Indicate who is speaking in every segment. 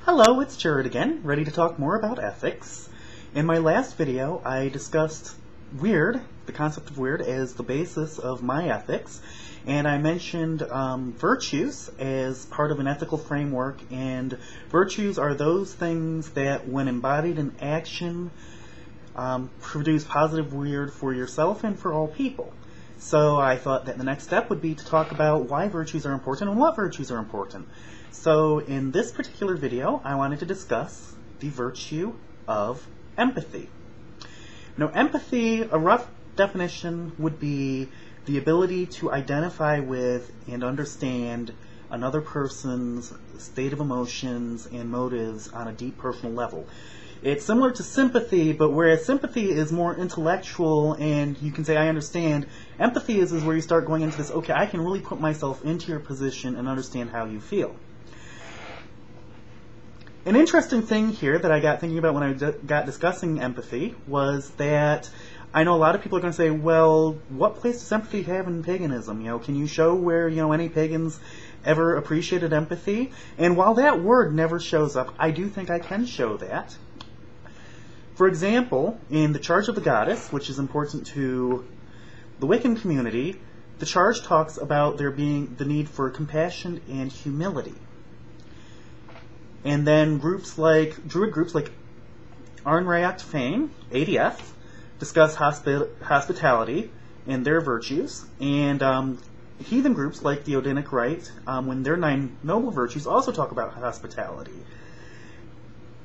Speaker 1: Hello, it's Jared again, ready to talk more about ethics. In my last video, I discussed weird, the concept of weird, as the basis of my ethics, and I mentioned virtues as part of an ethical framework, and virtues are those things that, when embodied in action, produce positive weird for yourself and for all people. So I thought that the next step would be to talk about why virtues are important and what virtues are important. So in this particular video, I wanted to discuss the virtue of empathy. Now, empathy, a rough definition would be the ability to identify with and understand another person's state of emotions and motives on a deep personal level. It's similar to sympathy, but whereas sympathy is more intellectual and you can say, I understand, empathy is where you start going into this, okay, I can really put myself into your position and understand how you feel. An interesting thing here that I got thinking about when I got discussing empathy was that I know a lot of people are going to say, well, what place does empathy have in paganism? You know, can you show where, any pagans ever appreciated empathy? And while that word never shows up, I do think I can show that. For example, in the Charge of the Goddess, which is important to the Wiccan community, the charge talks about there being the need for compassion and humility. And then Druid groups like Arnraat Fane, ADF, discuss hospitality and their virtues. And heathen groups like the Odinic Rite, when their 9 noble virtues, also talk about hospitality.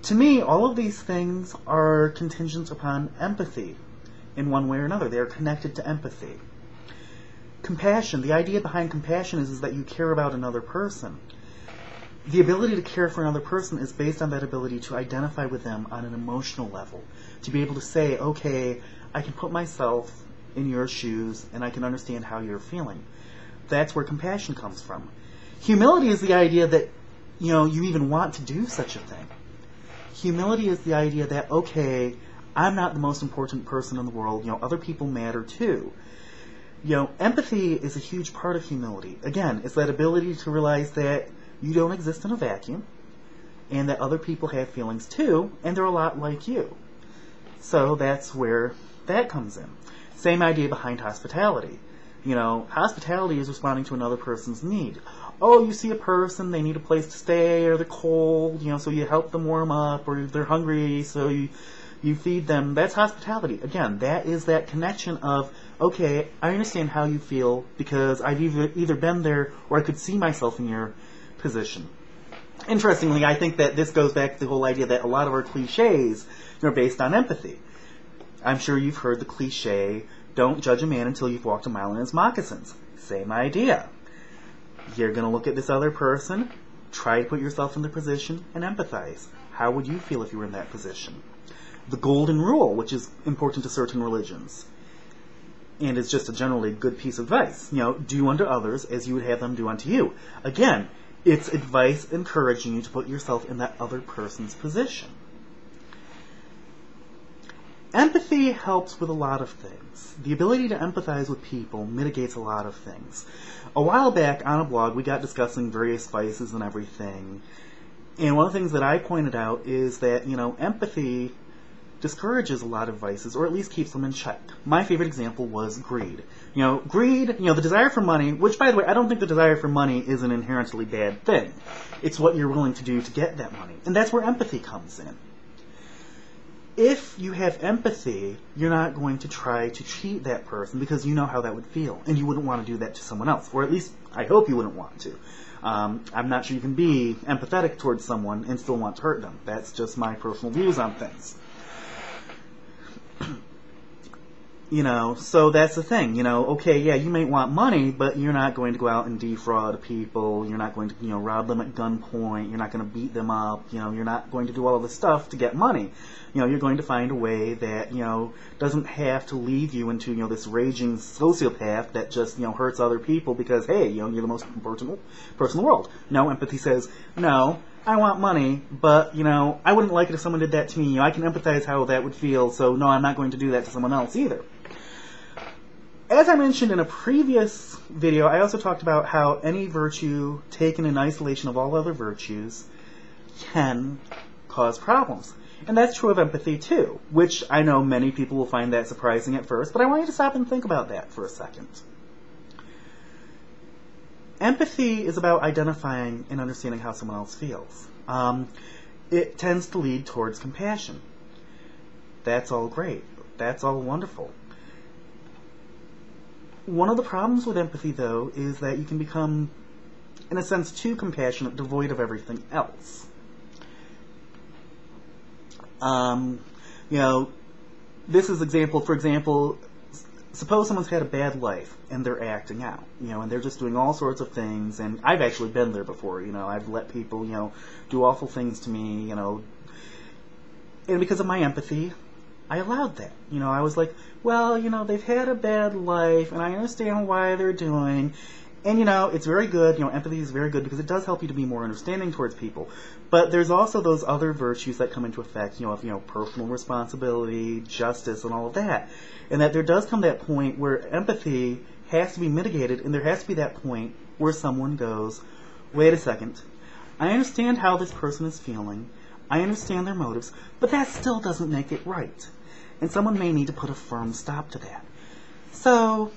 Speaker 1: To me, all of these things are contingent upon empathy in one way or another. They are connected to empathy. Compassion, the idea behind compassion is that you care about another person. The ability to care for another person is based on that ability to identify with them on an emotional level. To be able to say, okay, I can put myself in your shoes and I can understand how you're feeling. That's where compassion comes from. Humility is the idea that, you even want to do such a thing. Humility is the idea that, okay, I'm not the most important person in the world, other people matter too. Empathy is a huge part of humility. Again, it's that ability to realize that you don't exist in a vacuum, and that other people have feelings too, and they're a lot like you. So that's where that comes in. Same idea behind hospitality. Hospitality is responding to another person's need. Oh, you see a person, they need a place to stay, or they're cold, so you help them warm up, or they're hungry, so you feed them. That's hospitality. Again, that is that connection of, okay, I understand how you feel because I've either been there or I could see myself in your position. Interestingly, I think that this goes back to the whole idea that a lot of our cliches are based on empathy. I'm sure you've heard the cliche, don't judge a man until you've walked a mile in his moccasins. Same idea. You're going to look at this other person, try to put yourself in their position, and empathize. How would you feel if you were in that position? The golden rule, which is important to certain religions, and is just a generally good piece of advice. Do unto others as you would have them do unto you. Again, it's advice encouraging you to put yourself in that other person's position. Empathy helps with a lot of things. The ability to empathize with people mitigates a lot of things. A while back on a blog, we got discussing various vices and everything. And one of the things that I pointed out is that, empathy discourages a lot of vices, or at least keeps them in check. My favorite example was greed. Greed, the desire for money, which, by the way, I don't think the desire for money is an inherently bad thing. It's what you're willing to do to get that money. And that's where empathy comes in. If you have empathy, you're not going to try to cheat that person because you know how that would feel, and you wouldn't want to do that to someone else, or at least I hope you wouldn't want to. I'm not sure you can be empathetic towards someone and still want to hurt them. That's just my personal views on things. So that's the thing, okay, yeah, you may want money, but you're not going to go out and defraud people, you're not going to, rob them at gunpoint, you're not going to beat them up, you're not going to do all of this stuff to get money. You're going to find a way that, doesn't have to lead you into, this raging sociopath that just, hurts other people because, hey, you're the most important person in the world. No, empathy says, no, I want money, but, I wouldn't like it if someone did that to me. I can empathize how that would feel, so no, I'm not going to do that to someone else either. As I mentioned in a previous video, I also talked about how any virtue taken in isolation of all other virtues can cause problems. And that's true of empathy too, which I know many people will find that surprising at first, but I want you to stop and think about that for a second. Empathy is about identifying and understanding how someone else feels. It tends to lead towards compassion. That's all great. That's all wonderful. One of the problems with empathy, though, is that you can become, in a sense, too compassionate, devoid of everything else. This is example, for example, suppose someone's had a bad life and they're acting out, and they're just doing all sorts of things, and I've actually been there before, I've let people, do awful things to me, and because of my empathy, I allowed that. I was like, well, they've had a bad life, and I understand why they're doing, and it's very good, empathy is very good because it does help you to be more understanding towards people. But there's also those other virtues that come into effect, of personal responsibility, justice, and all of that. And that there does come that point where empathy has to be mitigated, and there has to be that point where someone goes, wait a second, I understand how this person is feeling, I understand their motives, but that still doesn't make it right. And someone may need to put a firm stop to that. So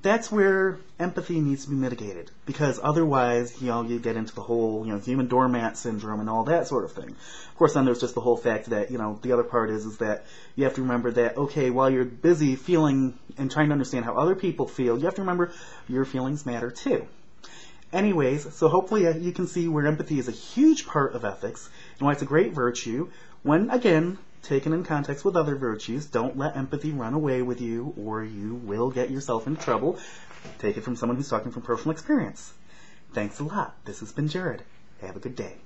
Speaker 1: that's where empathy needs to be mitigated, because otherwise, you get into the whole, human doormat syndrome and all that sort of thing. Of course, then there's just the whole fact that, the other part is that you have to remember that, okay, while you're busy feeling and trying to understand how other people feel, you have to remember your feelings matter too. Anyways, so hopefully you can see where empathy is a huge part of ethics and why it's a great virtue. When, again, taken in context with other virtues, don't let empathy run away with you or you will get yourself into trouble. Take it from someone who's talking from personal experience. Thanks a lot. This has been Jared. Have a good day.